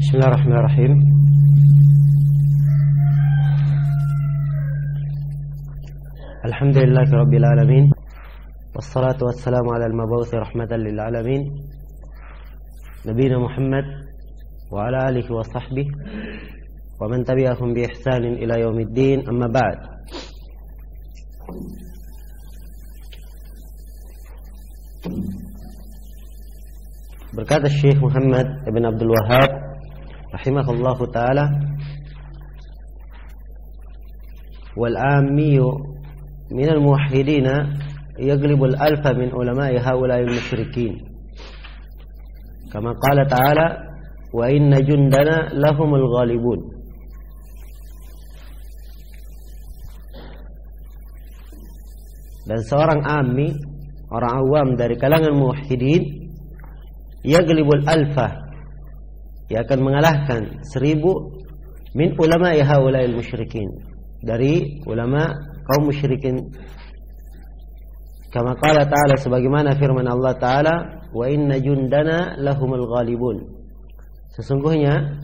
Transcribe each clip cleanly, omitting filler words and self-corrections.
Bismillahirrahmanirrahim. Alhamdulillahirabbil alamin. Wassalatu wassalamu ala al-mabu'uts rahmatan lil alamin. Nabiyina Muhammad wa ala alihi wa sahbihi wa man tabi'ahum bi ihsanin ila yaumiddin. Amma ba'd. Berkata Syekh Muhammad ibn Abdul Wahhab rahimahullahu ta'ala, wal ammiyu minal muwahhidina yaglibul alfa min ulama'i haula'il musyrikin, kama qala ta'ala wa inna jundana lahumul ghalibun. Dan seorang ammi, orang awam dari kalangan muwahhidin, yaglibul alfa, ia akan mengalahkan 1000 min ulama'i haula'il musyrikin, dari ulama kaum musyrikin, kama qala ta'ala, sebagaimana firman Allah ta'ala, wa inna jundana lahumul ghalibun, sesungguhnya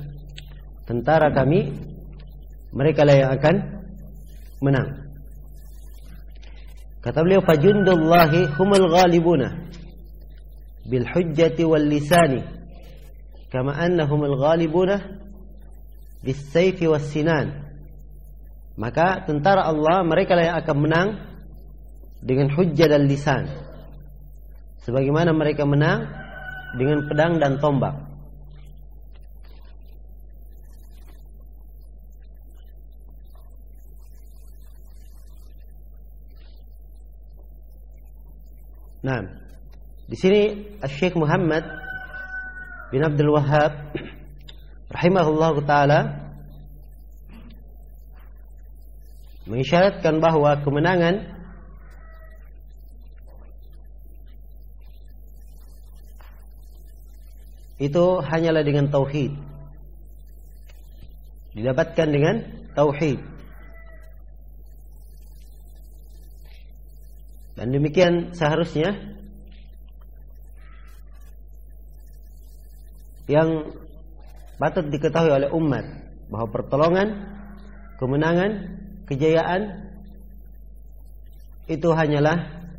tentara kami mereka lah yang akan menang. Kata beliau, fajundullahi humul ghalibuna bil hujjati wal lisani, kama annahumul ghalibuna bis sayfi was sinan. Maka tentara Allah mereka yang akan menang dengan hujjah dan lisan, sebagaimana mereka menang dengan pedang dan tombak. Nah, di sini Syekh Muhammad bin Abdul Wahhab rahimahullahu taala mengisyaratkan bahwa kemenangan itu hanyalah dengan tauhid, didapatkan dengan tauhid. Dan demikian seharusnya yang patut diketahui oleh umat, bahwa pertolongan, kemenangan, kejayaan itu hanyalah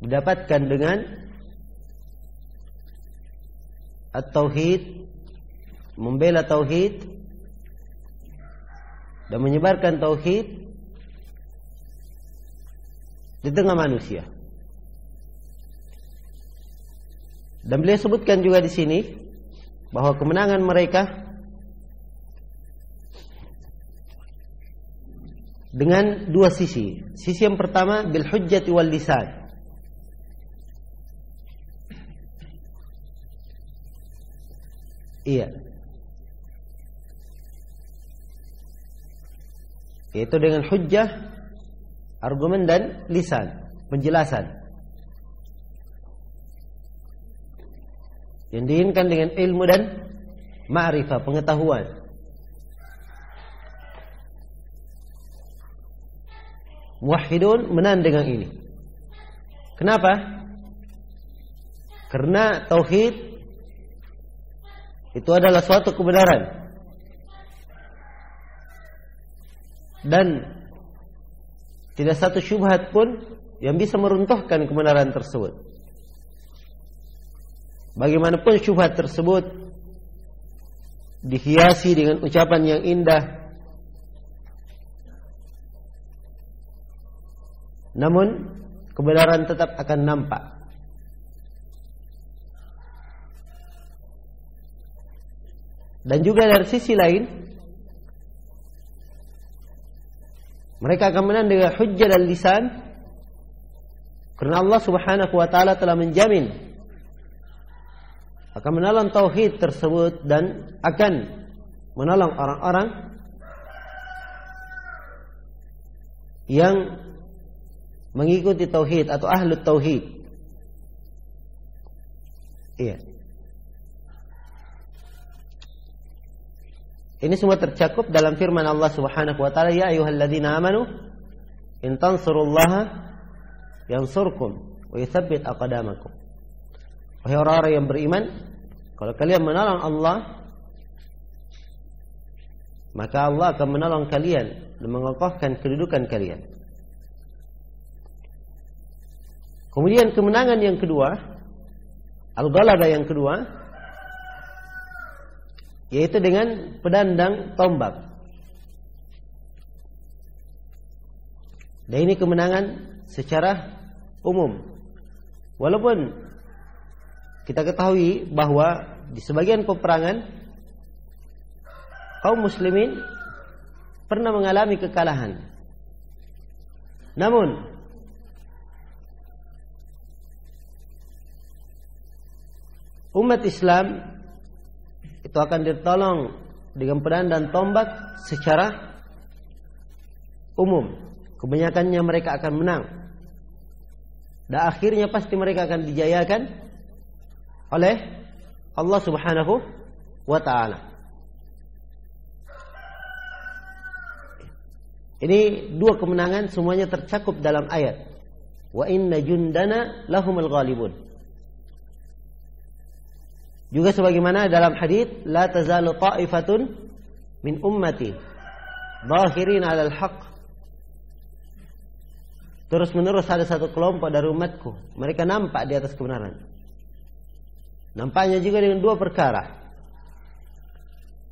didapatkan dengan at-tauhid, membela tauhid dan menyebarkan tauhid di tengah manusia. Dan beliau sebutkan juga di sini bahwa kemenangan mereka dengan dua sisi. Sisi yang pertama bil hujjati wal lisan, yaitu dengan hujjah, argumen dan lisan, penjelasan. Yang diinginkan dengan ilmu dan ma'rifah, pengetahuan. Muwahhidun menang dengan ini. Kenapa? Karena tauhid itu adalah suatu kebenaran, dan tidak satu syubhat pun yang bisa meruntuhkan kebenaran tersebut. Bagaimanapun syubhat tersebut dihiasi dengan ucapan yang indah, namun kebenaran tetap akan nampak. Dan juga dari sisi lain, mereka akan menang dengan hujjah dan lisan, karena Allah Subhanahu wa ta'ala telah menjamin akan menolong tauhid tersebut dan akan menolong orang-orang yang mengikuti tauhid atau ahlu tauhid. Iya. Ini semua tercakup dalam firman Allah Subhanahu wa ta'ala, ya ayyuhalladzina amanu in tansurullaha yansurkum wa yutsabbit aqdamakum. Wahai orang-orang yang beriman, kalau kalian menolong Allah, maka Allah akan menolong kalian dan mengokohkan kedudukan kalian. Kemudian kemenangan yang kedua, al-ghalabah yang kedua, yaitu dengan pedandang tombak. Dan ini kemenangan secara umum. Walaupun kita ketahui bahwa di sebagian peperangan kaum muslimin pernah mengalami kekalahan. Namun umat Islam itu akan ditolong dengan pedang dan tombak secara umum. Kebanyakannya mereka akan menang. Dan akhirnya pasti mereka akan dijayakan oleh Allah Subhanahu wa ta'ala. Ini dua kemenangan semuanya tercakup dalam ayat. Wa inna jundana lahumul ghalibun. Juga sebagaimana dalam hadits, la tazalu ta'ifatun min ummati zahirin 'alal haqq. Terus menerus ada satu kelompok dari umatku, mereka nampak di atas kebenaran. Nampaknya juga dengan dua perkara.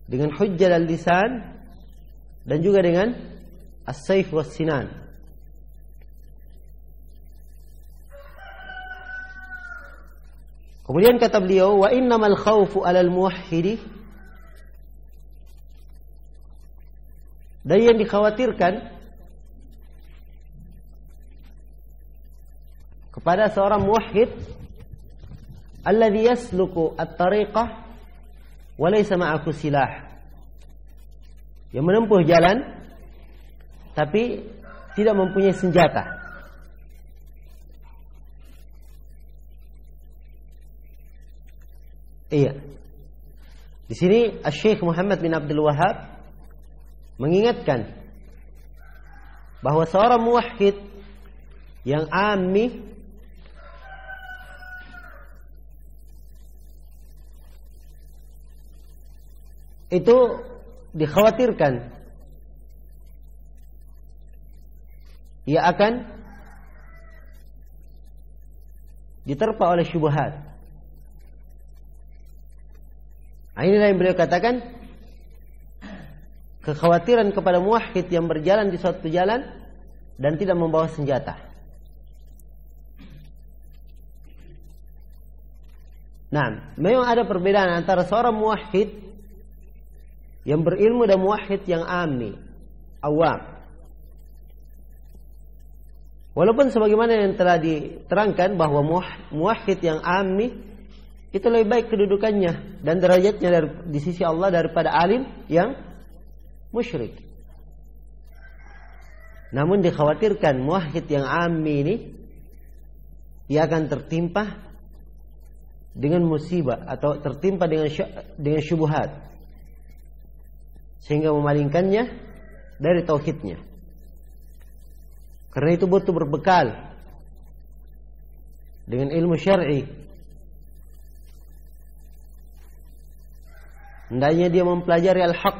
Dengan hujjah dan lisan, dan juga dengan as-sayf was sinan. Kemudian kata beliau, wa innamal khawfu 'alal muwahhidi, dan yang dikhawatirkan kepada seorang muwahhid alladhi yasluku at-tariqah wa laysa ma'ahu silah, yang menempuh jalan tapi tidak mempunyai senjata. Iya. Di sini Syekh Muhammad bin Abdul Wahhab mengingatkan bahwa seorang muwahhid yang ammi itu dikhawatirkan ia akan diterpa oleh syubhat. Inilah yang beliau katakan, kekhawatiran kepada muwahhid yang berjalan di suatu jalan dan tidak membawa senjata. Nah, memang ada perbedaan antara seorang muwahhid yang berilmu dan muwahhid yang ammi, awam. Walaupun sebagaimana yang telah diterangkan bahwa muwahhid yang ammi itu lebih baik kedudukannya dan derajatnya di sisi Allah daripada alim yang musyrik. Namun dikhawatirkan muwahhid yang ammi ini dia akan tertimpa dengan musibah atau tertimpa dengan syubhat sehingga memalingkannya dari tauhidnya. Karena itu butuh berbekal dengan ilmu syar'i. Hendaknya dia mempelajari al-haq,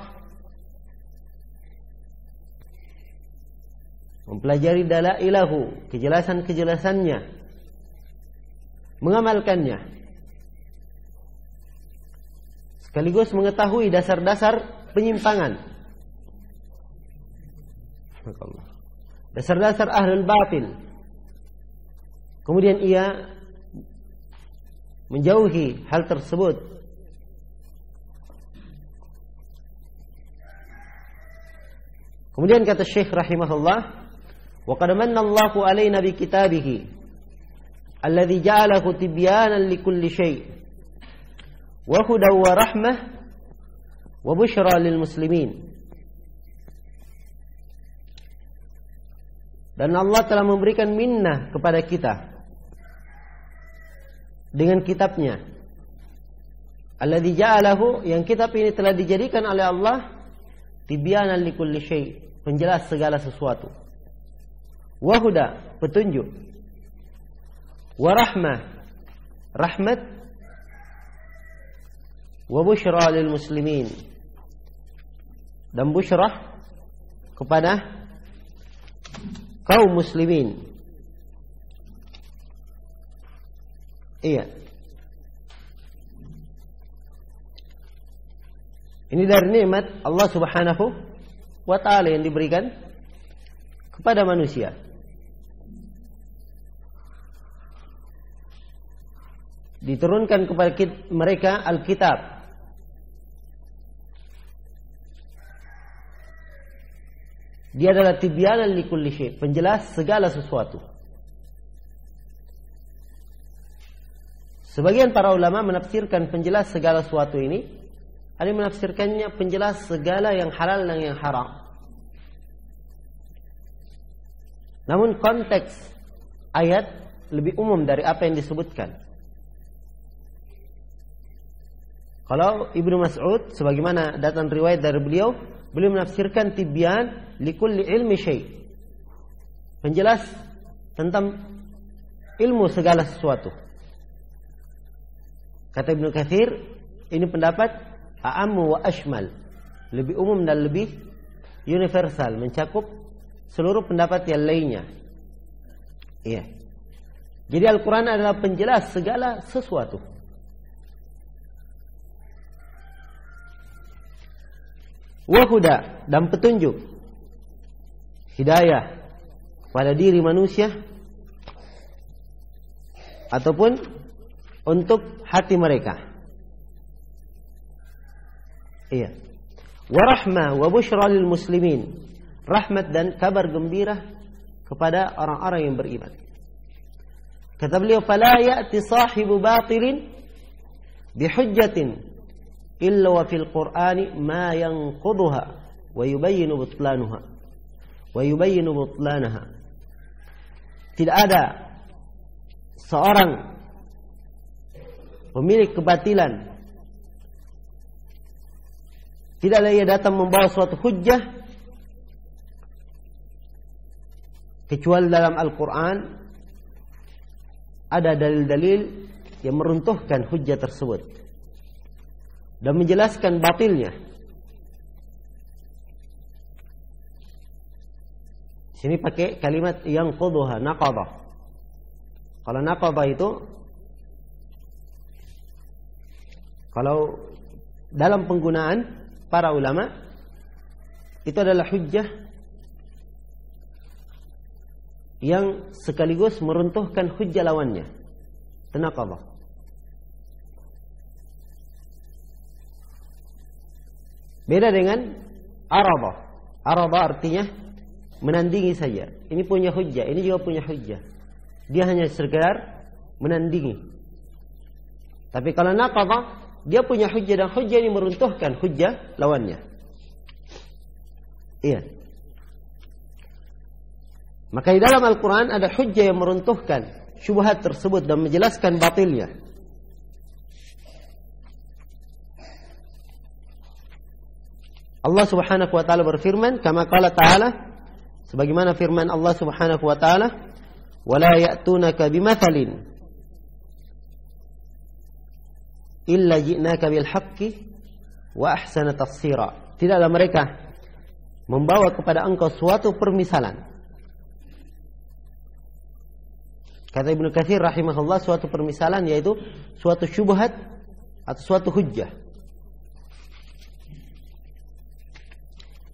mempelajari dalailahu, kejelasan-kejelasannya, mengamalkannya, sekaligus mengetahui dasar-dasar penyimpangan, dasar-dasar ahlul batil. Kemudian ia menjauhi hal tersebut. Kemudian kata Syekh rahimahullah, wa qad manna Allahu 'alaina bi kitabihi alladhi ja'alahu tibyanan likulli syai' wa hudan wa rahmah wa busyra lil muslimin. Dan Allah telah memberikan minnah kepada kita dengan kitabnya, alladhi ja'alahu, yang kitab ini telah dijadikan oleh Allah tibyanan likulli syai', penjelas segala sesuatu, wa huda, petunjuk, wa rahmah, rahmat, wa busyra lil muslimin, dan busyrah kepada kaum muslimin. Iya. Ini dari nikmat Allah Subhanahu wa ta'ala yang diberikan kepada manusia. Diturunkan kepada mereka Alkitab. Dia adalah tibyanan likulli syai', penjelas segala sesuatu. Sebagian para ulama menafsirkan penjelas segala sesuatu ini, ada yang menafsirkannya penjelas segala yang halal dan yang haram. Namun konteks ayat lebih umum dari apa yang disebutkan. Kalau Ibnu Mas'ud, sebagaimana datang riwayat dari beliau menafsirkan tibyan likulli ilmi syai', penjelas tentang ilmu segala sesuatu. Kata Ibnu Katsir, ini pendapat a'ammu wa ashmal, lebih umum dan lebih universal, mencakup seluruh pendapat yang lainnya. Iya. Jadi Al-Quran adalah penjelas segala sesuatu. Wahuda, dan petunjuk, hidayah pada diri manusia ataupun untuk hati mereka. Iya. Warahmah wa busyra lil muslimin, rahmat dan kabar gembira kepada orang-orang yang beriman. Kata beliau, fala ya'ti sahibu batilin bihujjatin illa wa fil Qur'ani ma yanquduha wa yubayyinu butlanuha wa yubayyinu butlanaha. Tidak ada seorang pemilik kebatilan, tidaklah ia datang membawa suatu hujjah kecuali dalam Al-Quran ada dalil-dalil yang meruntuhkan hujjah tersebut dan menjelaskan batilnya. Sini pakai kalimat yang quduha, naqadah. Kalau naqadah itu, kalau dalam penggunaan para ulama, itu adalah hujjah yang sekaligus meruntuhkan hujjah lawannya. Naqadah. Beda dengan arada. Arada artinya menandingi saja. Ini punya hujjah, ini juga punya hujjah. Dia hanya sekedar menandingi. Tapi kalau naqadah, dia punya hujjah dan hujjah ini meruntuhkan hujjah lawannya. Iya. Maka di dalam Al-Quran ada hujjah yang meruntuhkan syubhat tersebut dan menjelaskan batilnya. Allah Subhanahu wa taala berfirman, kama qala ta'ala, sebagaimana firman Allah Subhanahu wa taala, wala ya'tunaka bimathalin illa ji'naka bil haqqi wa ahsana tafsira. Tidaklah mereka membawa kepada engkau suatu permisalan. Kata Ibnu Katsir rahimahullah, suatu permisalan yaitu suatu syubhat atau suatu hujjah.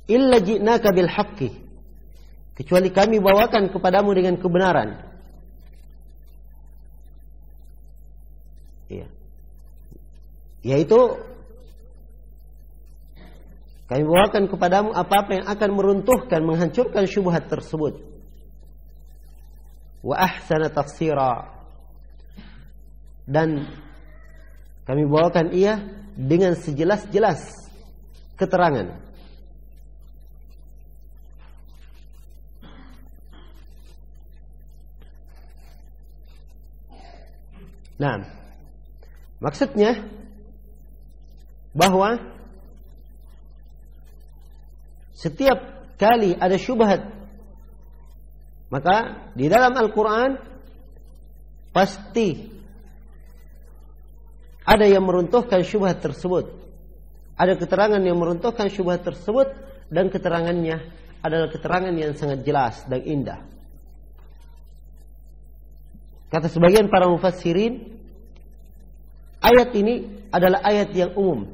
Illa ji'naka bil haqqi, kecuali kami bawakan kepadamu dengan kebenaran. Iya. Yaitu kami bawakan kepadamu apa-apa yang akan meruntuhkan, menghancurkan syubhat tersebut. Wa ahsana tafsira, dan kami bawakan ia dengan sejelas-jelas keterangan. Nah, maksudnya bahwa setiap kali ada syubhat, maka di dalam Al-Quran pasti ada yang meruntuhkan syubhat tersebut. Ada keterangan yang meruntuhkan syubhat tersebut dan keterangannya adalah keterangan yang sangat jelas dan indah. Kata sebagian para mufassirin, ayat ini adalah ayat yang umum,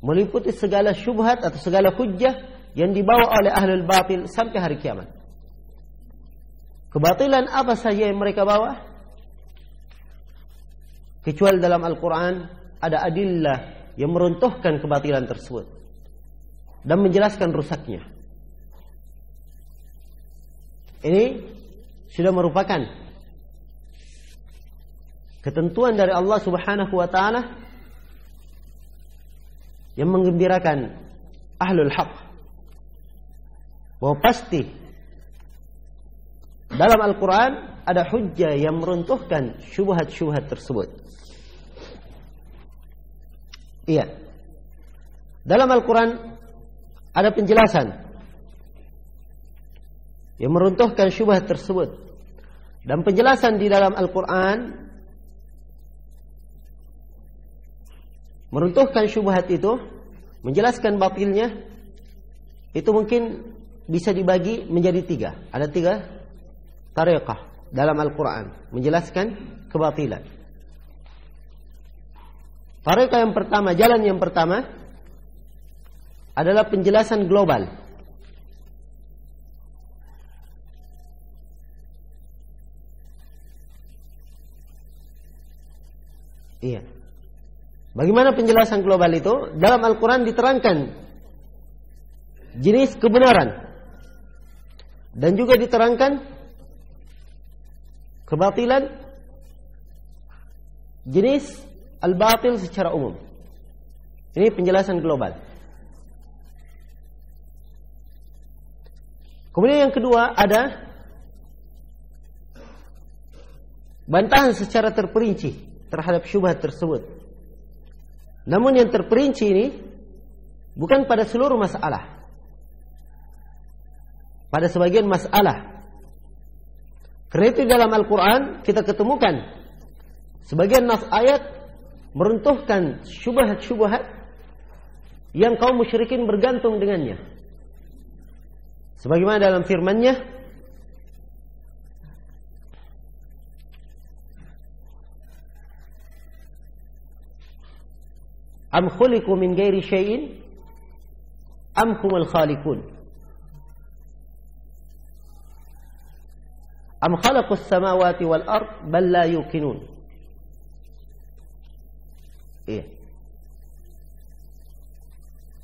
meliputi segala syubhat atau segala hujjah yang dibawa oleh ahlul batil sampai hari kiamat. Kebatilan apa saja yang mereka bawa, kecuali dalam Al-Quran ada adillah yang meruntuhkan kebatilan tersebut dan menjelaskan rusaknya. Ini sudah merupakan ketentuan dari Allah Subhanahu wa taala yang menggembirakan ahlul haq, bahwa pasti dalam Al-Quran ada hujjah yang meruntuhkan syubhat-syubhat tersebut. Iya. Dalam Al-Quran ada penjelasan yang meruntuhkan syubhat tersebut. Dan penjelasan di dalam Al-Quran meruntuhkan syubhat itu, menjelaskan batilnya, itu mungkin bisa dibagi menjadi 3. Ada 3 tariqah dalam Al-Quran menjelaskan kebatilan. Tariqah yang pertama, jalan yang pertama adalah penjelasan global. Iya. Bagaimana penjelasan global itu? Dalam Al-Quran diterangkan jenis kebenaran dan juga diterangkan kebatilan, jenis al-batil secara umum. Ini penjelasan global. Kemudian yang kedua ada bantahan secara terperinci terhadap syubhat tersebut. Namun yang terperinci ini bukan pada seluruh masalah, pada sebagian masalah. Karena itu dalam Al-Quran kita ketemukan sebagian nas ayat meruntuhkan syubhat-syubhat yang kaum musyrikin bergantung dengannya. Sebagaimana dalam firman-Nya, am khuliqu min ghairi syai'in am humul khaliqun am khalaqus samawati wal ard bal la yuqinun. Iya.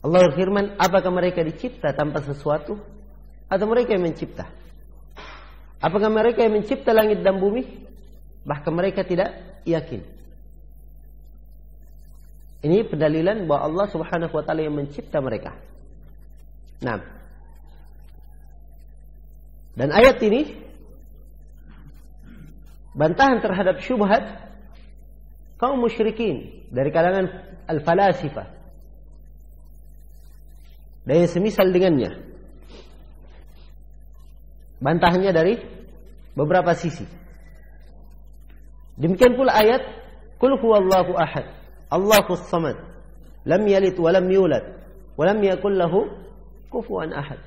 Allah berfirman, apakah mereka dicipta tanpa sesuatu atau mereka yang mencipta? Apakah mereka yang mencipta langit dan bumi? Bahkan mereka tidak yakin. Ini pendalilan bahwa Allah Subhanahu wa taala yang mencipta mereka. Nah. Dan ayat ini bantahan terhadap syubhat kaum musyrikin dari kalangan al-falasifah dan yang semisal dengannya. Bantahannya dari beberapa sisi. Demikian pula ayat Qul huwallahu ahad, Allahus samad, lam yalid wa lam yulad wa lam yakul lahu kufuwan ahad.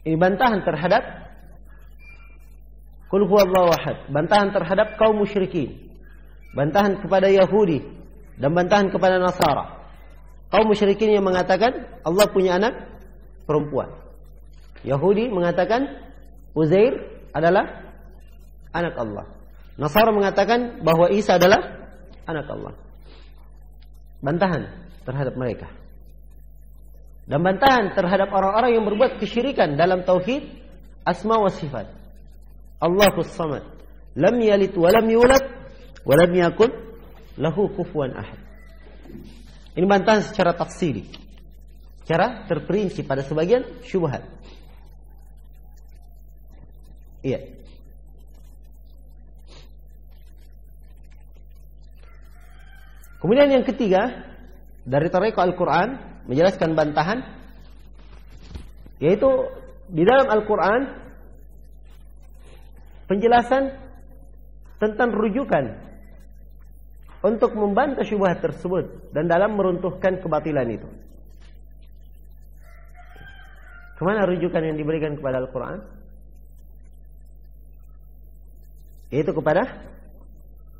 Ini bantahan terhadap Qul huwallahu ahad, bantahan terhadap kaum musyrikin, bantahan kepada Yahudi dan bantahan kepada Nasara. Kaum musyrikin yang mengatakan Allah punya anak perempuan. Yahudi mengatakan Uzair adalah anak Allah. Nasara mengatakan bahwa Isa adalah anak Allah. Bantahan terhadap mereka. Dan bantahan terhadap orang-orang yang berbuat kesyirikan dalam tauhid asma wa sifat. Allahus samad, lam yalid wa lam yulad wa lam yakul lahu kufuwan ahad. Ini bantahan secara tafsili, secara terperinci pada sebagian syubhat. Iya. Kemudian yang ketiga dari tariqah Al-Quran menjelaskan bantahan, yaitu di dalam Al-Quran penjelasan tentang rujukan untuk membantah syubhat tersebut dan dalam meruntuhkan kebatilan itu. Kemana rujukan yang diberikan kepada Al-Quran? Yaitu kepada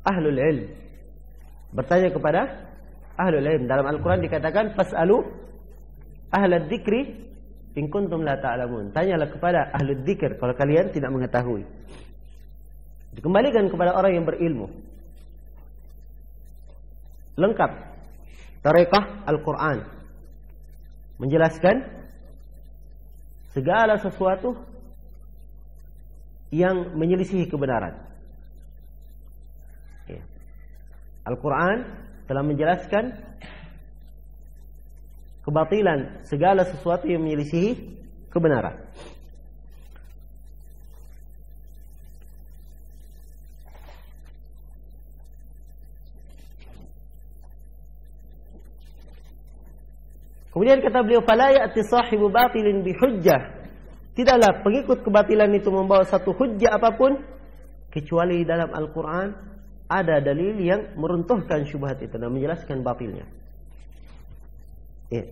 ahlul ilm. Bertanya kepada ahlul ilm. Dalam Al-Quran dikatakan fas'alu ahlad dzikri in kuntum la ta'lamun. Tanyalah kepada ahlul dzikr kalau kalian tidak mengetahui. Dikembalikan kepada orang yang berilmu. Lengkap tarekah Al-Quran menjelaskan segala sesuatu yang menyelisihi kebenaran. Al-Quran telah menjelaskan kebatilan segala sesuatu yang menyelisihi kebenaran. Kemudian kata beliau, fala ya'ti sahibu batilin bihujjah. Tidaklah pengikut kebatilan itu membawa satu hujjah apapun kecuali dalam Al-Quran ada dalil yang meruntuhkan syubhat itu dan menjelaskan batilnya. Ya.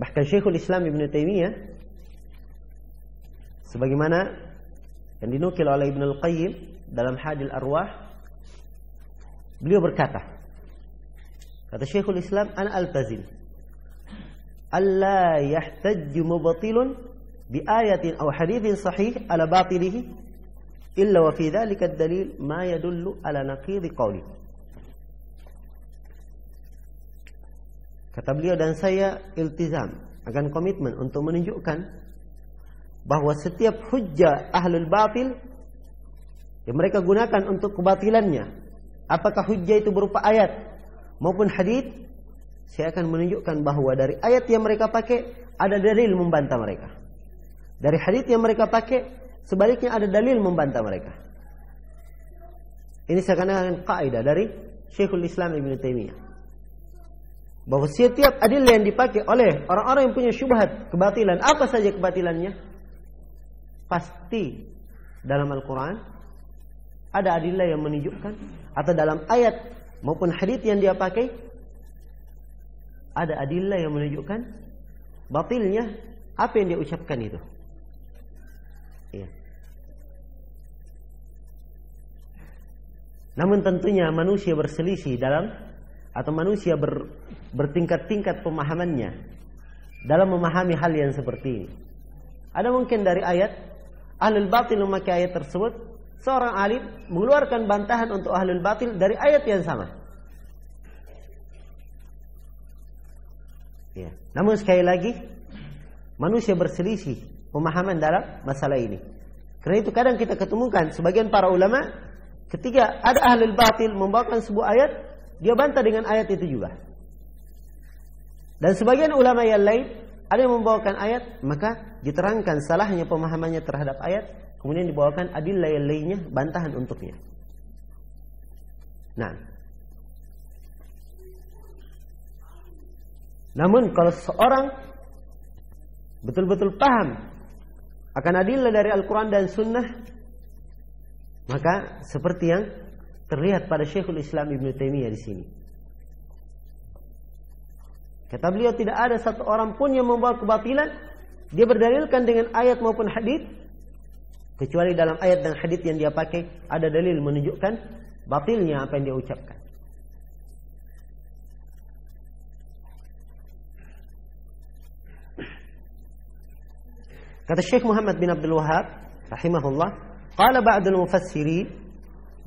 Bahkan Syekhul Islam Ibn Taimiyah sebagaimana yang dinukil oleh Ibn Al-Qayyim dalam Hadil Arwah, beliau berkata, kata Syekhul Islam, ana altazim alla yahtajju mubtilun bi ayatin aw hadithin sahih ala batilihi illa wa fi dhalika ad-dalil ma yadullu ala naqidi qawli. Kata beliau, dan saya iltizam akan komitmen untuk menunjukkan bahwa setiap hujjah ahlul batil yang mereka gunakan untuk kebatilannya, apakah hujjah itu berupa ayat maupun hadits, saya akan menunjukkan bahwa dari ayat yang mereka pakai ada dalil membantah mereka. Dari hadits yang mereka pakai sebaliknya ada dalil membantah mereka. Ini seakan-akan kaidah dari Syekhul Islam Ibn Taimiyah, bahwa setiap adillah yang dipakai oleh orang-orang yang punya syubhat kebatilan, apa saja kebatilannya, pasti dalam Al-Quran ada adillah yang menunjukkan, atau dalam ayat maupun hadits yang dia pakai ada adillah yang menunjukkan batilnya apa yang dia ucapkan itu. Ya. Namun tentunya manusia berselisih dalam, atau manusia bertingkat-tingkat pemahamannya dalam memahami hal yang seperti ini. Ada mungkin dari ayat ahlul batil memakai ayat tersebut, seorang alim mengeluarkan bantahan untuk ahlul batil dari ayat yang sama. Ya. Namun sekali lagi manusia berselisih pemahaman dalam masalah ini. Karena itu kadang kita ketemukan sebagian para ulama ketika ada ahlul batil membawakan sebuah ayat, dia bantah dengan ayat itu juga. Dan sebagian ulama yang lain ada yang membawakan ayat, maka diterangkan salahnya pemahamannya terhadap ayat, kemudian dibawakan adillah yang lainnya, bantahan untuknya. Nah, namun kalau seorang betul-betul paham akan adillah dari Al-Quran dan Sunnah, maka seperti yang terlihat pada Syekhul Islam Ibn Taimiyah di sini. Kata beliau, tidak ada satu orang pun yang membawa kebatilan, dia berdalilkan dengan ayat maupun hadits, kecuali dalam ayat dan hadits yang dia pakai ada dalil menunjukkan batilnya apa yang dia ucapkan. Kata Syekh Muhammad bin Abdul Wahhab rahimahullah, qala ba'dul mufassirin,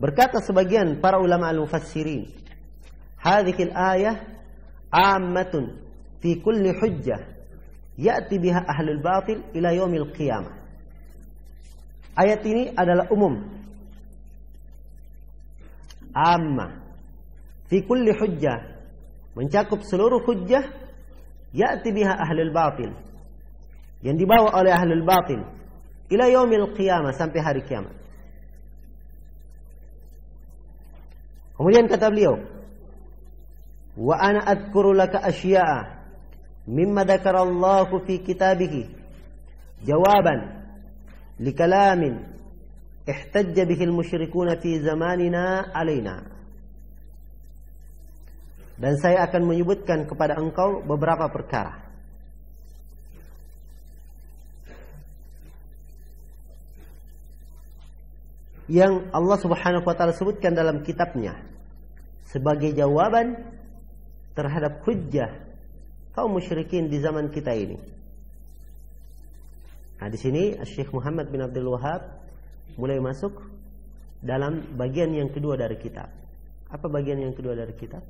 berkata sebagian para ulama al-mufassirin, hadhihi al-ayah 'ammatun fi kulli hujjah ya'ti biha ahlul batil ila yaumil qiyamah. Ayat ini adalah umum, amma fi kulli hujjah, mencakup seluruh hujjah, ya'ti biha ahlul batil, yang dibawa oleh ahlul batil ila yaumil qiyamah, sampai hari kiamat. Kemudian kata beliau, wa ana adhkuru laka asya'a mimma dzakara Allah fi kitabih jawaban likalamin ihtajja bihi al-musyrikuuna fi zamanina alaina. Dan saya akan menyebutkan kepada engkau beberapa perkara. Yang Allah Subhanahu wa taala sebutkan dalam kitabnya sebagai jawaban terhadap hujjah kaum musyrikin di zaman kita ini. Nah, di sini Syekh Muhammad bin Abdul Wahhab mulai masuk dalam bagian yang kedua dari kitab. Apa bagian yang kedua dari kitab?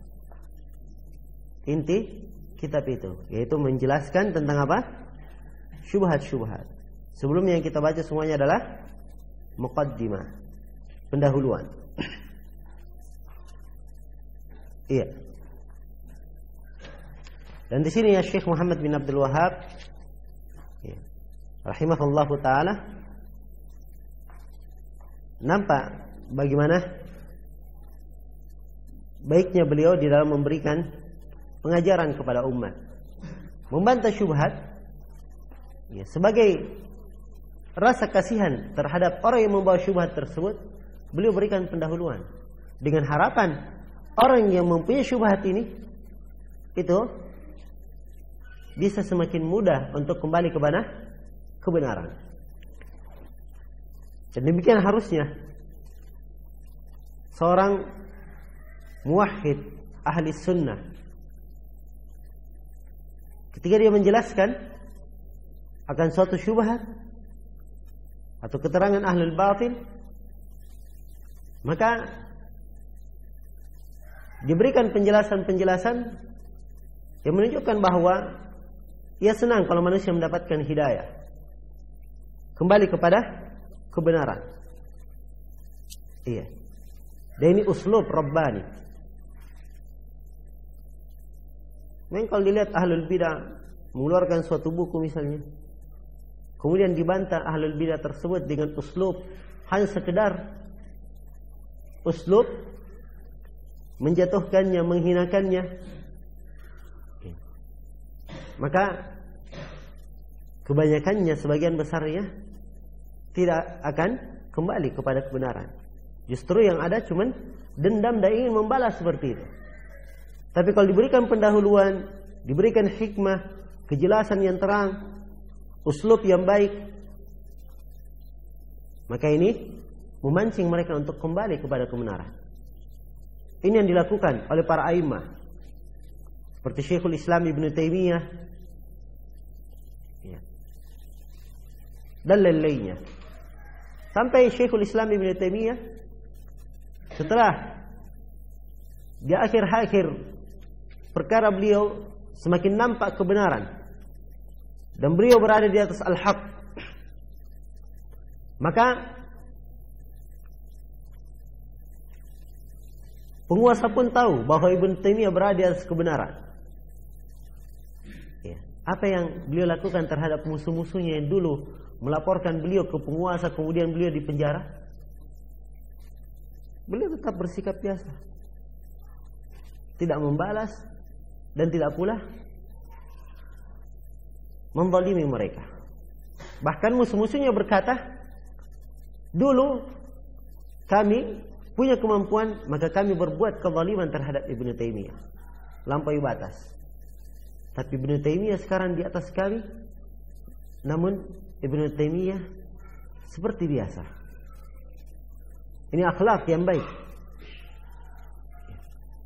Inti kitab itu, yaitu menjelaskan tentang apa? Syubhat-syubhat. Sebelumnya yang kita baca semuanya adalah muqaddimah, pendahuluan. Iya. Dan di sini ya Syekh Muhammad bin Abdul Wahhab, ya, rahimahullahu taala, nampak bagaimana baiknya beliau di dalam memberikan pengajaran kepada umat, membantah syubhat, ya, sebagai rasa kasihan terhadap orang yang membawa syubhat tersebut. Beliau berikan pendahuluan dengan harapan orang yang mempunyai syubhat ini itu bisa semakin mudah untuk kembali kepada kebenaran. Dan demikian harusnya seorang muwahhid ahli sunnah ketika dia menjelaskan akan suatu syubhat atau keterangan ahlul batil, maka diberikan penjelasan-penjelasan yang menunjukkan bahwa ia senang kalau manusia mendapatkan hidayah, kembali kepada kebenaran. Iya. Dan ini uslub Rabbani. Memang kalau dilihat ahlul bidah mengeluarkan suatu buku misalnya, kemudian dibantah ahlul bidah tersebut dengan uslub hanya sekedar uslub menjatuhkannya, menghinakannya, maka kebanyakannya, sebagian besarnya tidak akan kembali kepada kebenaran. Justru yang ada cuman dendam dan ingin membalas seperti itu. Tapi kalau diberikan pendahuluan, diberikan hikmah, kejelasan yang terang, uslub yang baik, maka ini memancing mereka untuk kembali kepada kebenaran. Ini yang dilakukan oleh para a'immah seperti Syekhul Islam Ibnu Taimiyah, ya, dan lain-lainnya. Sampai Syekhul Islam Ibnu Taimiyah setelah di akhir-akhir perkara beliau semakin nampak kebenaran dan beliau berada di atas al-haq, maka penguasa pun tahu bahwa Ibnu Taimiyah berada di atas kebenaran. Ya. Apa yang beliau lakukan terhadap musuh-musuhnya yang dulu melaporkan beliau ke penguasa, kemudian beliau dipenjara? Beliau tetap bersikap biasa, tidak membalas dan tidak pula menzalimi mereka. Bahkan musuh-musuhnya berkata, dulu kami punya kemampuan, maka kami berbuat kezaliman terhadap Ibnu Taimiyah, lampaui batas. Tapi Ibnu Taimiyah sekarang di atas kami, namun Ibnu Taimiyah seperti biasa. Ini akhlak yang baik.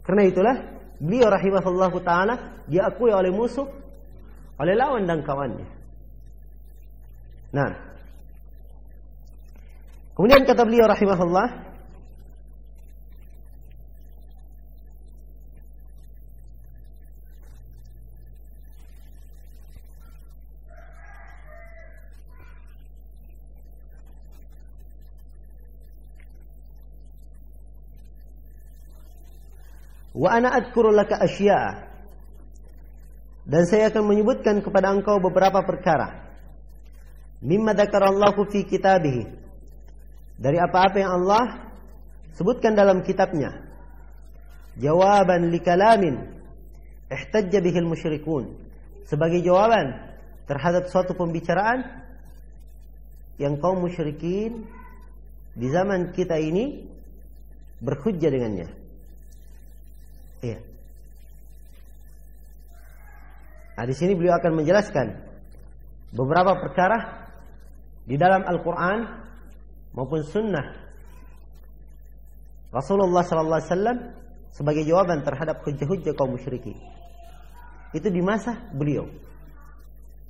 Karena itulah beliau rahimahullah ta'ala diakui oleh musuh, oleh lawan dan kawannya. Nah, kemudian kata beliau rahimahullah, wa ana adhkuru laka asya'a, dan saya akan menyebutkan kepada engkau beberapa perkara, mimma dzakarallahu fi kitabih, dari apa-apa yang Allah sebutkan dalam kitabnya, jawaban li kalamin ihtajja bihil musyrikun, sebagai jawaban terhadap suatu pembicaraan yang kaum musyrikin di zaman kita ini berhujjah dengannya. Iya. Nah, di sini beliau akan menjelaskan beberapa perkara di dalam Al-Quran maupun Sunnah Rasulullah Sallallahu Alaihi Wasallam sebagai jawaban terhadap hujjah-hujjah kaum musyrikin. Itu di masa beliau.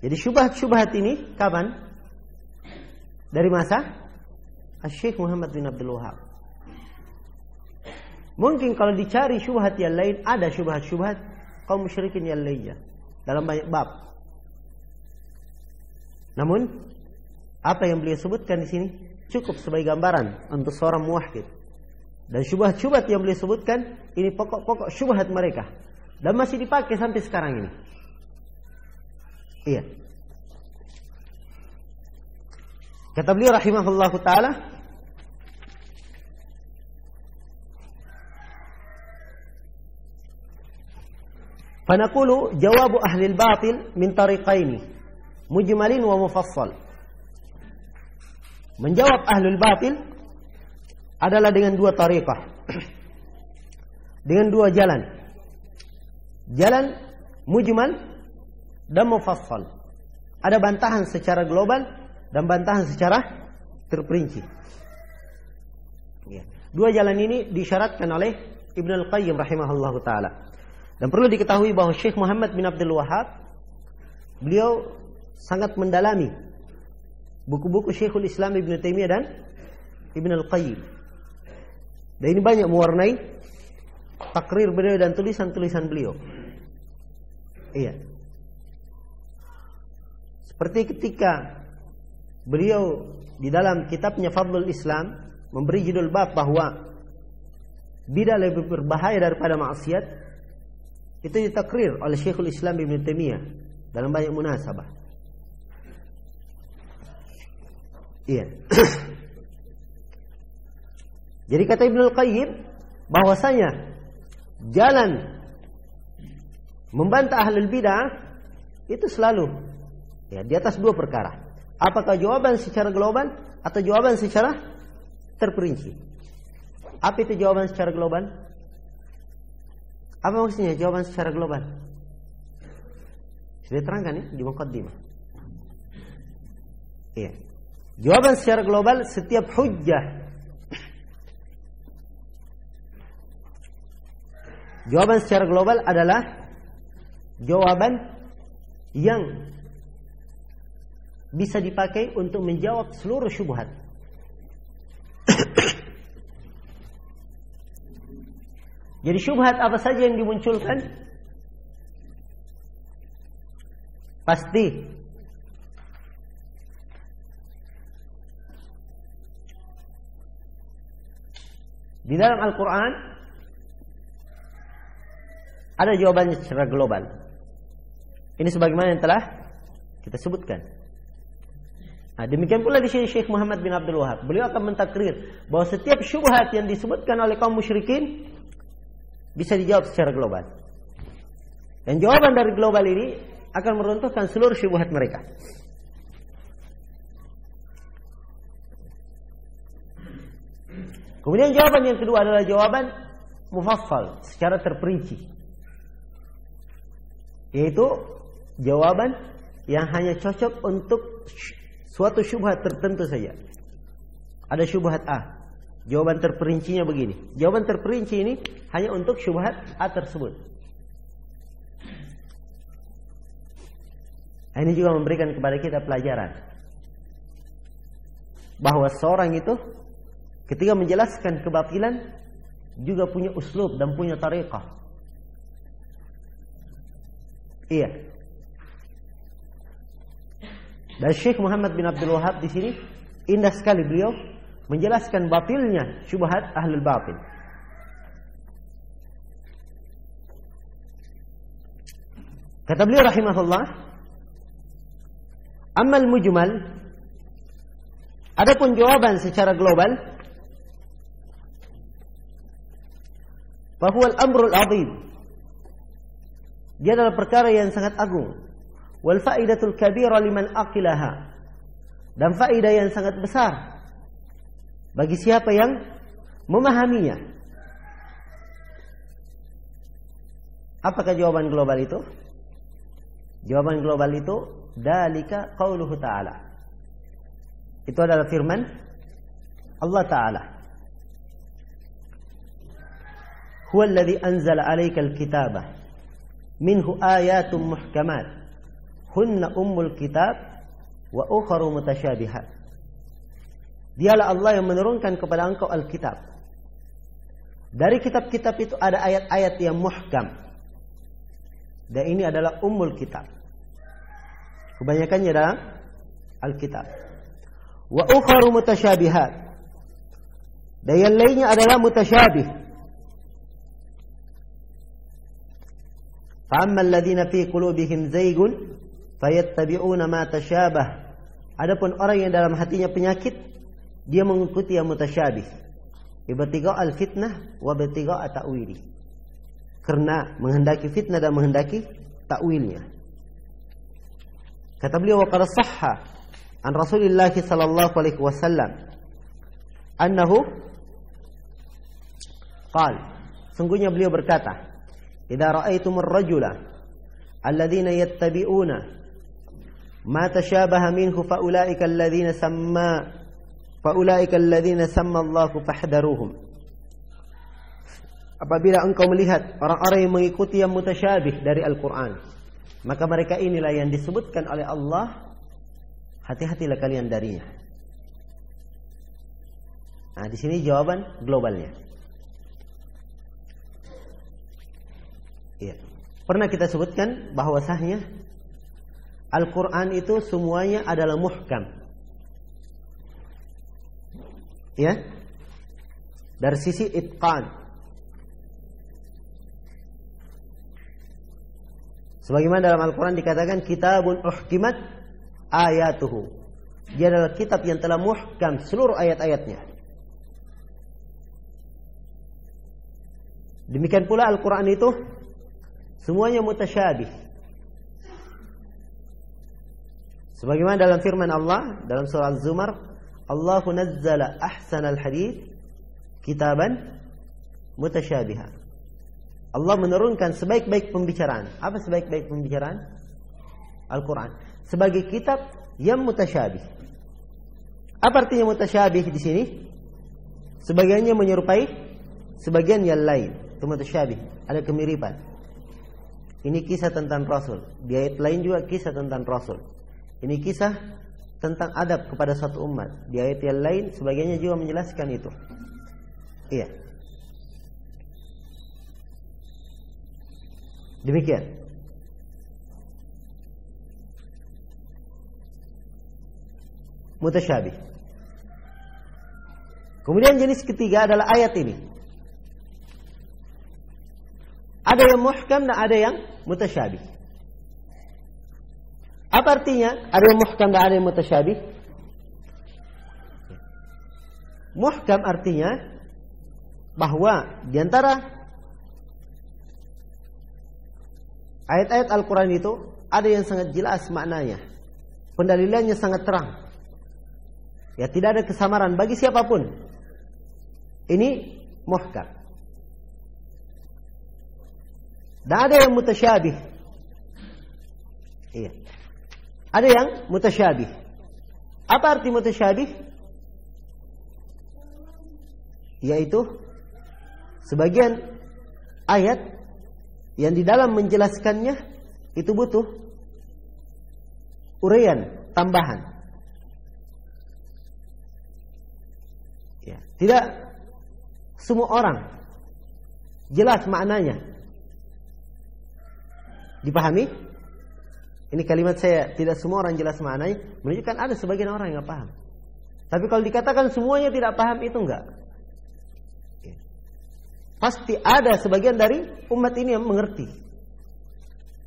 Jadi syubhat-syubhat ini kapan? Dari masa Syekh Muhammad bin Abdul Wahab. Mungkin kalau dicari syubhat yang lain, ada syubhat-syubhat kaum musyrikin yang lainnya dalam banyak bab. Namun apa yang beliau sebutkan di sini cukup sebagai gambaran untuk seorang muwahhid. Dan syubhat-syubhat yang beliau sebutkan ini pokok-pokok syubhat mereka dan masih dipakai sampai sekarang ini. Iya. Kata beliau rahimahullahu taala, "Fanaqulu jawabu ahli al-batil min tariqaini, mujmalin wa mufassal." Menjawab ahlul batil adalah dengan dua tariqah. Dengan dua jalan. Jalan mujmal dan mufassal. Ada bantahan secara global dan bantahan secara terperinci. Dua jalan ini disyaratkan oleh Ibnu Al-Qayyim rahimahullahu taala. Dan perlu diketahui bahwa Syekh Muhammad bin Abdul Wahab beliau sangat mendalami buku-buku Syekhul Islam Ibnu Taimiyah dan Ibnu Al-Qayyim. Dan ini banyak mewarnai takrir beliau dan tulisan-tulisan beliau. Iya. Seperti ketika beliau di dalam kitabnya Fadlul Islam memberi judul bab bahwa bidah lebih berbahaya daripada maksiat, itu ditakrir oleh Syekhul Islam Ibnu Taimiyah dalam banyak munasabah. Iya. Jadi kata Ibnu Al-Qayyim bahwasanya jalan membantah ahlul bidah itu selalu ya di atas dua perkara. Apakah jawaban secara global atau jawaban secara terperinci? Apa itu jawaban secara global? Apa maksudnya jawaban secara global? Sudah terangkan ya di muqaddimah. Iya. Jawaban secara global setiap hujjah. Jawaban secara global adalah jawaban yang bisa dipakai untuk menjawab seluruh syubhat. Jadi syubhat apa saja yang dimunculkan pasti di dalam Al-Quran ada jawabannya secara global. Ini sebagaimana yang telah kita sebutkan. Nah, demikian pula di sini Syekh Muhammad bin Abdul Wahab. Beliau akan mentakrir bahwa setiap syubhat yang disebutkan oleh kaum musyrikin bisa dijawab secara global. Dan jawaban dari global ini akan meruntuhkan seluruh syubhat mereka. Kemudian jawaban yang kedua adalah jawaban mufassal, secara terperinci. Yaitu jawaban yang hanya cocok untuk suatu syubhat tertentu saja. Ada syubhat A, jawaban terperincinya begini. Jawaban terperinci ini hanya untuk syubhat A tersebut. Ini juga memberikan kepada kita pelajaran bahwa seorang itu ketika menjelaskan kebatilan juga punya uslub dan punya tariqah. Iya. Dan Syekh Muhammad bin Abdul Wahab di sini indah sekali beliau menjelaskan batilnya syubhat ahlul batil. Kata beliau rahimahullah, amal mujmal, adapun jawaban secara global, fahuwa al-amrul azim, dia adalah perkara yang sangat agung, wal faidatul kabira liman aqilaha, dan faidah yang sangat besar bagi siapa yang memahaminya. Apakah jawaban global itu? Jawaban global itu dalika qauluhu ta'ala. Itu adalah firman Allah Ta'ala. Huwa alladhi anzala 'alaikal kitaba minhu ayatun muhkamat hunna ummul kitab wa ukharu mutasyabihat. Dialah Allah yang menurunkan kepada engkau Alkitab. Dari kitab-kitab itu ada ayat-ayat yang muhkam. Dan ini adalah ummul kitab. Kebanyakannya dalam Alkitab. Wa ukharu mutasyabihat. Dan yang lainnya adalah mutasyabih. Fa'amma alladhina fi qulubihim zaygun fayattabi'una ma tashabah. Adapun orang yang dalam hatinya penyakit, dia mengikuti yang mutasyabih. Ibtigha al-fitnah wa ibtigha ta'wili. Karena menghendaki fitnah dan menghendaki takwilnya. Kata beliau, wa qad sahha an Rasulillah sallallahu alaihi wasallam annahu qala, sungguhnya beliau berkata, idza ra'aitumur rajula alladziina yattabi'una ma tashabaha minhu faulaika alladziina samma Allahu fahdharuhum. Apabila engkau melihat orang-orang yang mengikuti yang mutasyabih dari Al-Quran, maka mereka inilah yang disebutkan oleh Allah, hati-hatilah kalian darinya. Nah, di sini jawaban globalnya. Ya. Pernah kita sebutkan bahwasanya Al-Quran itu semuanya adalah muhkam. Ya. Dari sisi itqan. Sebagaimana dalam Al-Quran dikatakan kitabun uhkimat ayatuhu. Dia adalah kitab yang telah muhkam seluruh ayat-ayatnya. Demikian pula Al-Quran itu semuanya mutasyabih. Sebagaimana dalam firman Allah dalam surah Az-Zumar, Allahu nazzala ahsanal hadits kitaban mutasyabiha. Allah menurunkan sebaik-baik pembicaraan. Apa sebaik-baik pembicaraan? Al-Quran. Sebagai kitab yang mutasyabih. Apa artinya mutasyabih di sini? Sebagiannya menyerupai sebagian yang lain. Itu mutasyabih. Ada kemiripan. Ini kisah tentang Rasul. Di ayat lain juga kisah tentang Rasul. Ini kisah tentang adab kepada satu umat. Di ayat yang lain sebagiannya juga menjelaskan itu. Iya. Demikian. Mutasyabih. Kemudian jenis ketiga adalah ayat ini. Ada yang muhkam dan ada yang mutasyabih. Apa artinya? Ada yang muhkam dan ada yang mutasyabih. Muhkam artinya bahwa di antara ayat-ayat Al-Quran itu ada yang sangat jelas maknanya. Pendalilannya sangat terang. Ya, tidak ada kesamaran bagi siapapun. Ini muhkam. Dan ada yang mutasyabih. Iya. Ada yang mutasyabih. Apa arti mutasyabih? Yaitu sebagian ayat yang di dalam menjelaskannya itu butuh uraian tambahan. Ya, tidak semua orang jelas maknanya. Dipahami? Ini kalimat saya, tidak semua orang jelas maknanya, menunjukkan ada sebagian orang yang paham. Tapi kalau dikatakan semuanya tidak paham, itu enggak. Pasti ada sebagian dari umat ini yang mengerti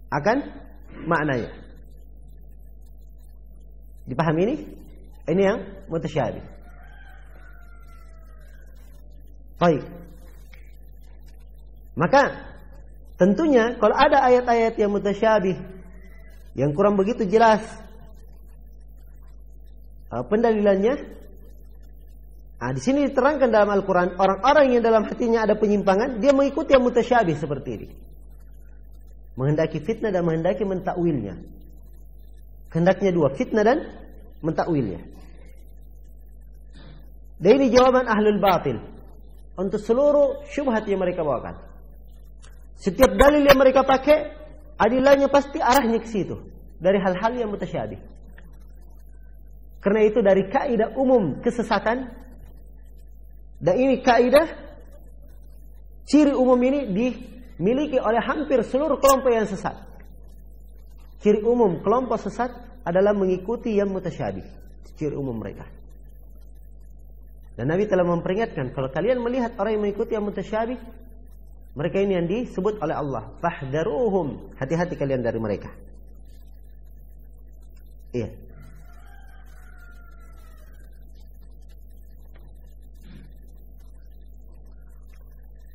akan maknanya. Dipahami ini? Ini yang mutasyabih. Baik. Maka tentunya kalau ada ayat-ayat yang mutasyabih yang kurang begitu jelas pendalilannya, nah, di sini diterangkan dalam Al-Quran, orang-orang yang dalam hatinya ada penyimpangan, dia mengikuti yang mutasyabih seperti ini. Menghendaki fitnah dan menghendaki mentakwilnya. Kehendaknya dua, fitnah dan mentakwilnya. Dan ini jawaban ahlul batil untuk seluruh syubhat yang mereka bawakan. Setiap dalil yang mereka pakai, adilahnya pasti arahnya ke situ, dari hal-hal yang mutasyabih. Karena itu dari kaidah umum kesesatan, dan ini kaidah ciri umum ini dimiliki oleh hampir seluruh kelompok yang sesat. Ciri umum kelompok sesat adalah mengikuti yang mutasyabih. Ciri umum mereka. Dan Nabi telah memperingatkan, kalau kalian melihat orang yang mengikuti yang mutasyabih, mereka ini yang disebut oleh Allah, fahdharuhum, hati-hati kalian dari mereka. Iya.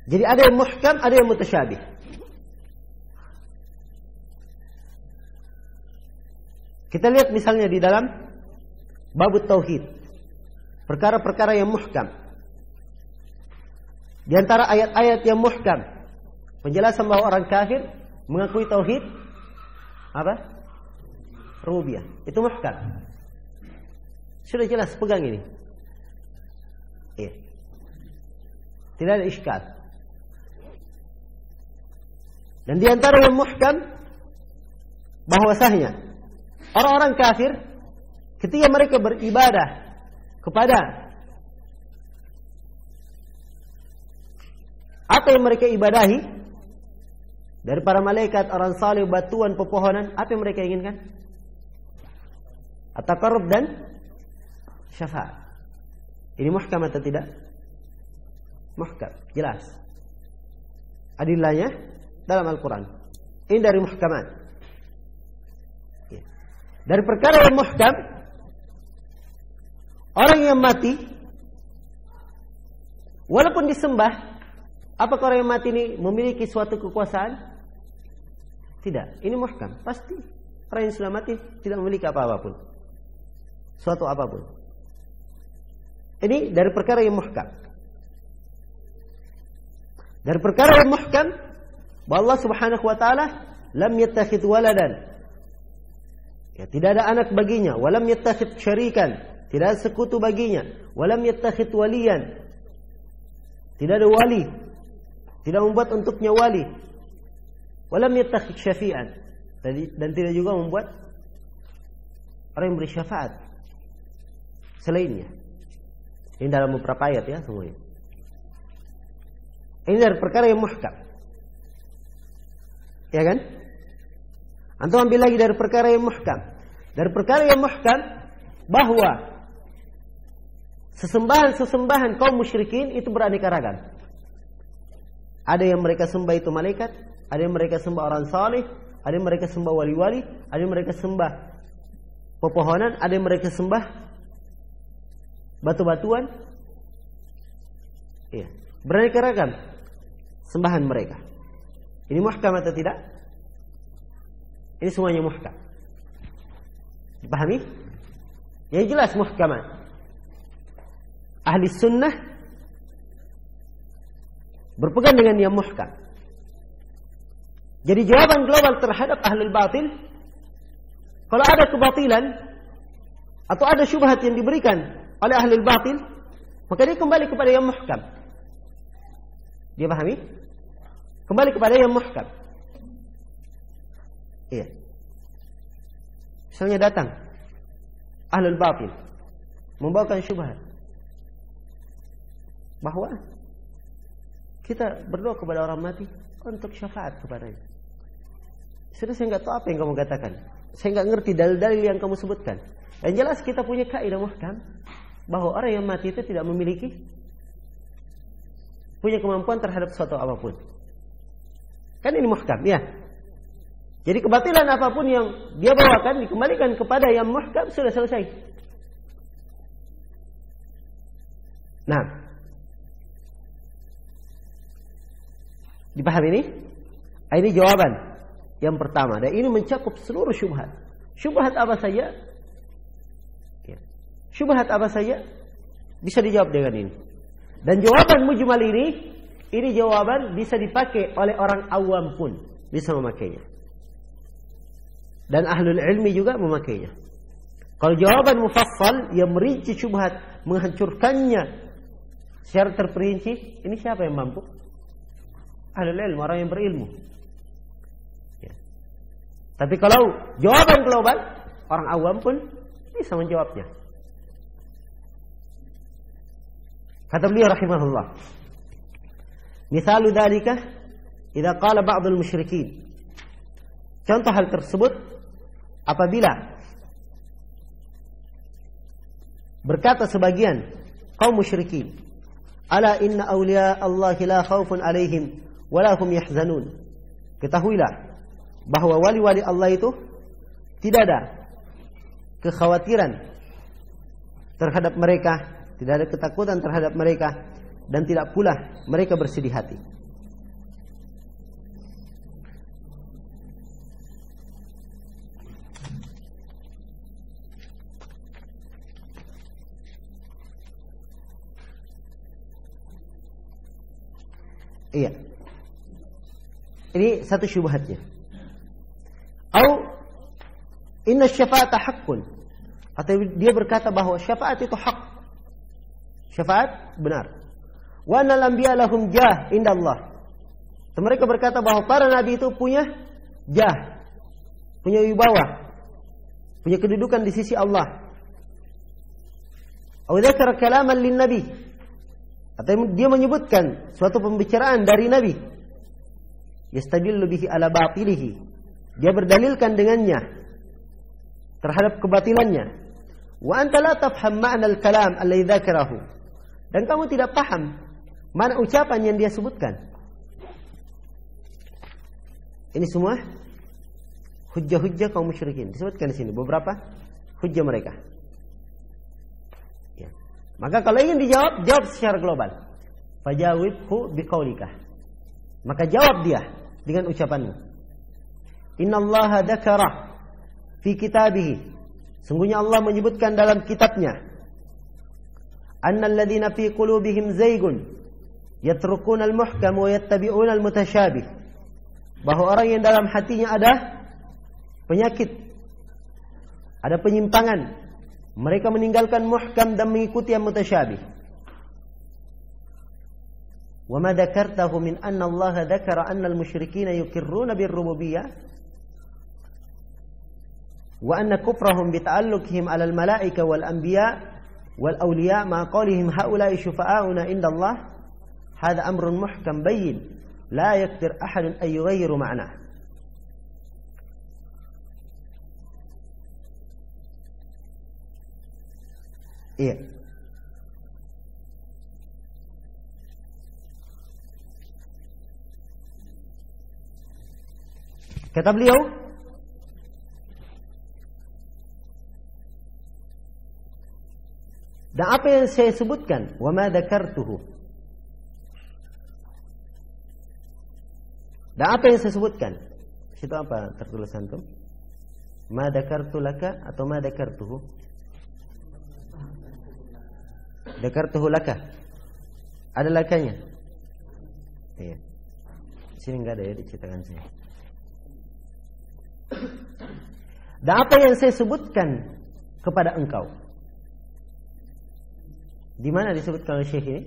Jadi ada yang muhkam, ada yang mutasyabih. Kita lihat misalnya di dalam bab tauhid, perkara-perkara yang muhkam. Di antara ayat-ayat yang muhkam, penjelasan bahwa orang kafir mengakui tauhid apa? Rububiyah. Itu muhkam. Sudah jelas, pegang ini. Iya. Tidak ada iskal. Dan di antara yang muhkam bahwasanya orang-orang kafir ketika mereka beribadah kepada apa yang mereka ibadahi dari para malaikat, orang saleh, batuan, pepohonan, apa yang mereka inginkan? At-taqarrub dan syafaat. Ini muhkam atau tidak? Muhkam, jelas. Adillahnya dalam Al-Quran. Ini dari muhkamat. Dari perkara yang muhkam, orang yang mati walaupun disembah, apakah orang yang mati ini memiliki suatu kekuasaan? Tidak, ini muhkam. Pasti orang yang sudah mati tidak memiliki apa-apapun, suatu apapun. Ini dari perkara yang muhkam. Dari perkara yang muhkam, bahwa Allah Subhanahu wa taala lam yattakhidh waladan. Ya, tidak ada anak baginya, walam yattakhidh syarikan, tidak ada sekutu baginya, walam yattakhidh waliyan. Tidak ada wali, tidak membuat untuknya wali. Walam yattakhidh syafi'an, dan tidak juga membuat orang yang beri syafaat selainnya. Ini dalam beberapa ayat ya semuanya. Ini dari perkara yang muhkam. Ya kan? Antum ambil lagi dari perkara yang muhkam. Dari perkara yang muhkam bahwa sesembahan kaum musyrikin itu beraneka ragam. Ada yang mereka sembah itu malaikat, ada yang mereka sembah orang saleh, ada yang mereka sembah wali-wali, ada yang mereka sembah pepohonan, ada yang mereka sembah batu-batuan. Iya, beraneka ragam sembahan mereka. Ini muhkam atau tidak? Ini semuanya muhkam. Dipahami? Yang jelas muhkamat. Ahli sunnah berpegang dengan yang muhkam. Jadi jawaban global terhadap ahlul batil, kalau ada kebatilan atau ada syubhat yang diberikan oleh ahlul batil, maka dia kembali kepada yang muhkam. Dia pahami? Kembali kepada yang muhkam. Iya. Misalnya datang ahlul batil membawakan syubhat bahwa kita berdoa kepada orang mati untuk syafaat kepadanya. Sudah, saya nggak tahu apa yang kamu katakan. Saya nggak ngerti dalil-dalil yang kamu sebutkan. Yang jelas kita punya kaidah muhkam bahwa orang yang mati itu tidak memiliki punya kemampuan terhadap suatu apapun. Kan ini muhkam, ya. Jadi kebatilan apapun yang dia bawakan dikembalikan kepada yang muhkam, sudah selesai. Nah, dipahami ini? Ini jawaban yang pertama, dan ini mencakup seluruh syubhat. Syubhat apa saja? Ya. Syubhat apa saja bisa dijawab dengan ini. Dan jawaban mujmal ini jawaban bisa dipakai oleh orang awam pun bisa memakainya. Dan ahlul ilmi juga memakainya. Kalau jawaban mufassal yang merinci syubhat, menghancurkannya secara terperinci, ini siapa yang mampu? Ahlul ilmi, orang yang berilmu. Ya. Tapi kalau jawaban global, orang awam pun bisa menjawabnya. Kata beliau rahimahullah, misalu dzalika idza qala ba'dul musyrikin. Contoh hal tersebut apabila berkata sebagian kaum musyrikin, ala inna awliya Allah la khaufun alaihim wa la hum yahzanun. Ketahuilah bahwa wali-wali Allah itu tidak ada kekhawatiran terhadap mereka, tidak ada ketakutan terhadap mereka, dan tidak pula mereka bersedih hati. Iya. Ini satu syubhatnya. Atau inna syafa'ata haqqun. Atau dia berkata bahwa syafaat itu hak. Syafaat benar. Wa annal anbiya lahum jah indallah. Mereka berkata bahwa para nabi itu punya jah, punya wibawa, punya kedudukan di sisi Allah. Atau dzakara kalaman lin nabi. Atau dia menyebutkan suatu pembicaraan dari Nabi. Yastadillu bihi ala batilihi. Dia berdalilkan dengannya terhadap kebatilannya. Wa anta la tafham ma'na al-kalam alladhi dzakarahu. Dan kamu tidak paham mana ucapan yang dia sebutkan. Ini semua hujjah-hujjah kaum musyrikin. Disebutkan di sini beberapa hujjah mereka. Maka kalau ingin dijawab, jawab secara global. Fajawibhu biqaulika. Maka jawab dia dengan ucapanmu. Innallaha dzakara fi kitabihi. Sungguhnya Allah menyebutkan dalam kitabnya. Annal ladzina fi qulubihim zaygun yatrukuna al-muhkam wa yattabi'una al-mutasyabih. Bahwa orang yang dalam hatinya ada penyakit, ada penyimpangan, mereka meninggalkan muhkam dan mengikuti yang mutasyabih. Wa ma dzakartahu min anna Allah dzakara anna al-musyrikeena yuqirruna bir-rububiyyah wa anna kufrahum bi ta'alluqihim 'ala al-malaa'ika wal anbiya' wal awliya' ma qawlihim haula'i syufa'auna inda Allah. Hadha amrun muhkam bayyin la yaqdir ahadun an yughayyiru ma'nahu. Iya. Kata beliau, dan apa yang saya sebutkan, wa ma dzakartuhu. Dan apa yang saya sebutkan? Situ apa tertulis antum? Ma dzakartu laka atau ma dzakartuhu? Dzakartuhu laka. Ada lakanya? Iya. Sini enggak ada ya diceritakan saya. Dan apa yang saya sebutkan kepada engkau? Di mana disebutkan oleh Syekh ini?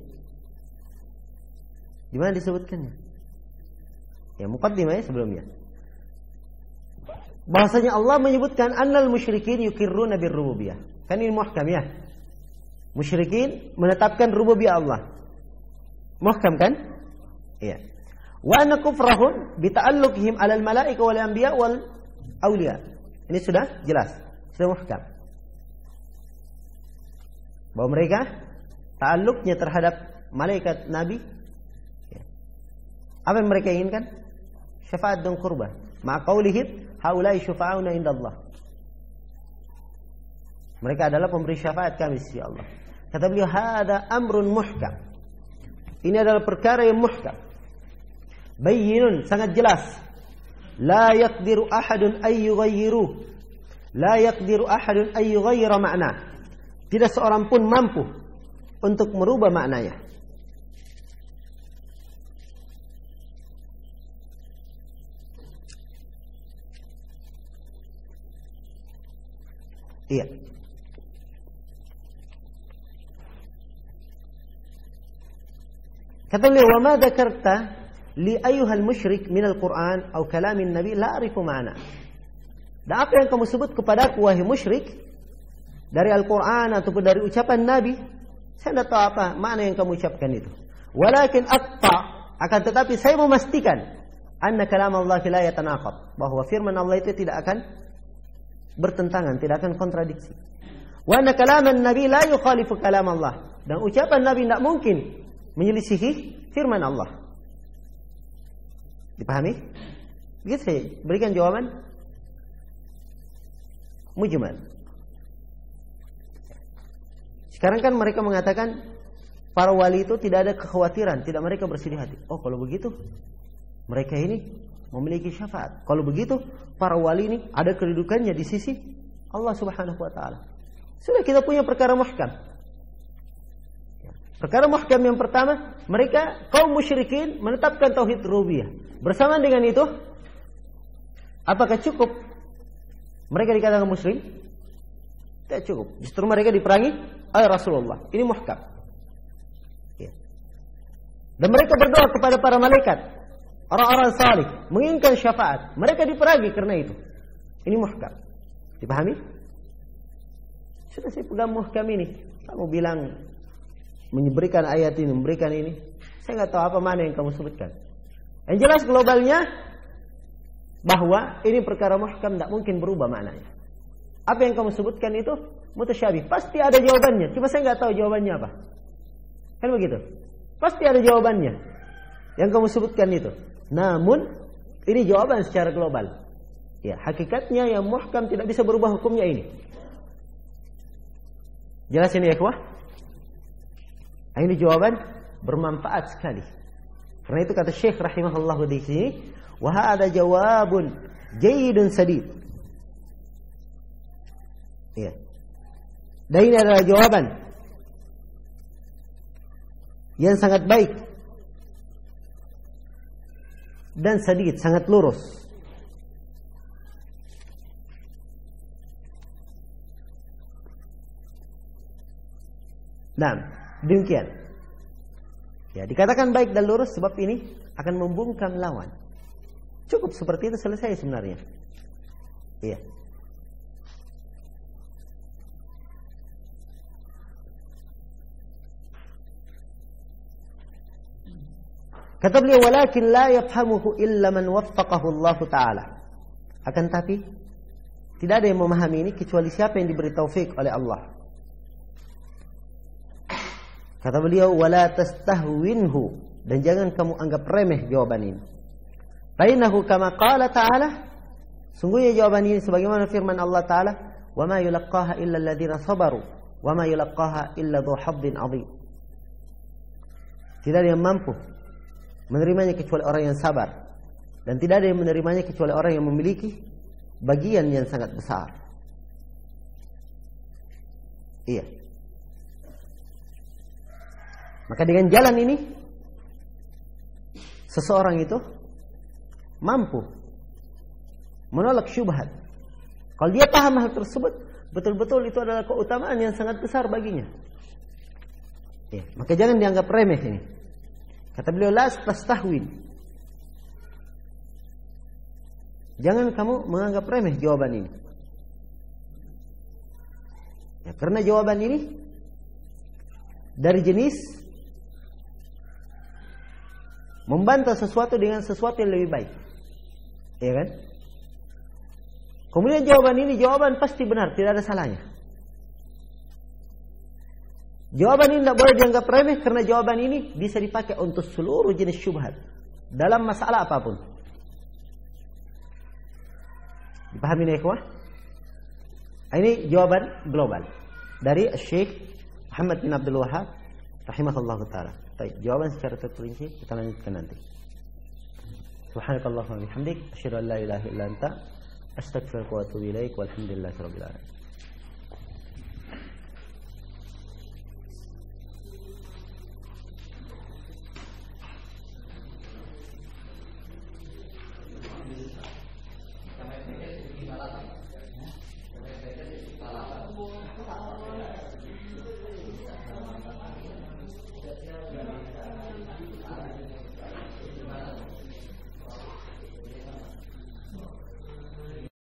Di mana disebutkannya? Ya, muqaddimahnya sebelumnya. Bahasanya Allah menyebutkan annal musyrikin yuqirruna bir-rububiyyah. Kan ini muhkam ya? Musyrikin menetapkan rububiyah Allah. Muhkam kan? Iya. Wa anna kufrahum bi ta'alluqihim 'alal malaika wal anbiya wal awliya. Ini sudah jelas, sudah muhkam. Bahwa mereka ta'alluqnya terhadap malaikat nabi. Apa yang mereka inginkan? Syafaat dan qurban. Ma qaulihim haula'i syufa'auna indallah. Mereka adalah pemberi syafaat kami di sisi Allah. Kata beliau, hada amrun muhkam. Ini adalah perkara yang muhkam. Bayyinun, sangat jelas. La yaqdiru ahadun ay yughayyiru. La yaqdiru ahadun ay yughayyira ma'na. Tidak seorang pun mampu untuk merubah maknanya. Iya. Kata beliau, "Wa ma dzakarta li ayyuhal musyrik min al-Qur'an atau kalamin Nabi la a'rifu ma'na." Dan apa yang kamu sebut kepadaku wahai musyrik dari Al-Qur'an ataupun dari ucapan Nabi, saya tidak tahu apa makna yang kamu ucapkan itu. Walakin akan tetapi saya memastikan anna kalam Allah la yatanaqab, bahwa firman Allah itu tidak akan bertentangan, tidak akan kontradiksi. Wa anna kalaman Nabi la yukhalifu kalam Allah, dan ucapan Nabi tidak mungkin menyelisihi firman Allah. Dipahami? Begitu saya berikan jawaban mujmal. Sekarang kan mereka mengatakan para wali itu tidak ada kekhawatiran, tidak mereka bersedih hati. Oh, kalau begitu mereka ini memiliki syafaat. Kalau begitu para wali ini ada kedudukannya di sisi Allah Subhanahu wa taala. Sudah kita punya perkara muhkam. Perkara muhkam yang pertama, mereka kaum musyrikin menetapkan tauhid rububiyah. Bersamaan dengan itu, apakah cukup mereka dikatakan muslim? Tidak cukup. Justru mereka diperangi oleh Rasulullah. Ini muhkam. Ya. Dan mereka berdoa kepada para malaikat, orang-orang salih, menginginkan syafaat. Mereka diperangi karena itu. Ini muhkam. Dipahami? Sudah saya pegang muhkam ini. Kamu bilang memberikan ayat ini, memberikan ini, saya nggak tahu apa mana yang kamu sebutkan. Yang jelas globalnya bahwa ini perkara muhkam, tidak mungkin berubah maknanya. Apa yang kamu sebutkan itu mutasyabih, pasti ada jawabannya. Cuma saya nggak tahu jawabannya apa. Kan begitu? Pasti ada jawabannya yang kamu sebutkan itu. Namun ini jawaban secara global. Ya, hakikatnya yang muhkam tidak bisa berubah hukumnya ini. Jelas ini ya, ikhwah? Ini jawaban bermanfaat sekali. Karena itu kata Syekh rahimahullah di sini, wa hadza jawabun jayyidun sadid. Ya. Dan ini adalah jawaban yang sangat baik dan sadid, sangat lurus. Nah, demikian. Ya, dikatakan baik dan lurus sebab ini akan membungkam lawan. Cukup seperti itu selesai sebenarnya. Iya. Kata beliau, walakin la yafhamuhu illa man waffaqahu Allah Ta'ala. Akan tapi tidak ada yang memahami ini kecuali siapa yang diberi taufik oleh Allah. Kata beliau, wala tastahwinhu, dan jangan kamu anggap remeh jawaban ini. Fainahu kama qala ta'ala, sungguhnya jawaban ini sebagaimana firman Allah Ta'ala, wa ma yulaqqaha illa alladziina sabaru wa ma yulaqqaha illa dzu haddin 'adzim. Tidak ada yang mampu menerimanya kecuali orang yang sabar, dan tidak ada yang menerimanya kecuali orang yang memiliki bagian yang sangat besar. Iya. Maka dengan jalan ini seseorang itu mampu menolak syubhat. Kalau dia paham hal tersebut, betul-betul itu adalah keutamaan yang sangat besar baginya. Ya, maka jangan dianggap remeh ini. Kata beliau, la tastahwin. Jangan kamu menganggap remeh jawaban ini. Ya, karena jawaban ini dari jenis membantah sesuatu dengan sesuatu yang lebih baik. Ya kan? Kemudian jawaban ini jawaban pasti benar, tidak ada salahnya. Jawaban ini tidak boleh dianggap remeh karena jawaban ini bisa dipakai untuk seluruh jenis syubhat dalam masalah apapun. Dipahami nih, ikhwah? Ini jawaban global dari Syekh Muhammad bin Abdul Wahhab rahimahullahu taala. Baik, jawaban secara terperinci kita lanjutkan nanti. Subhanakallahumma wa bihamdik, asyhadu an la ilaha illa anta, astaghfiruka wa atubu ilaik, walhamdulillahirabbil alamin.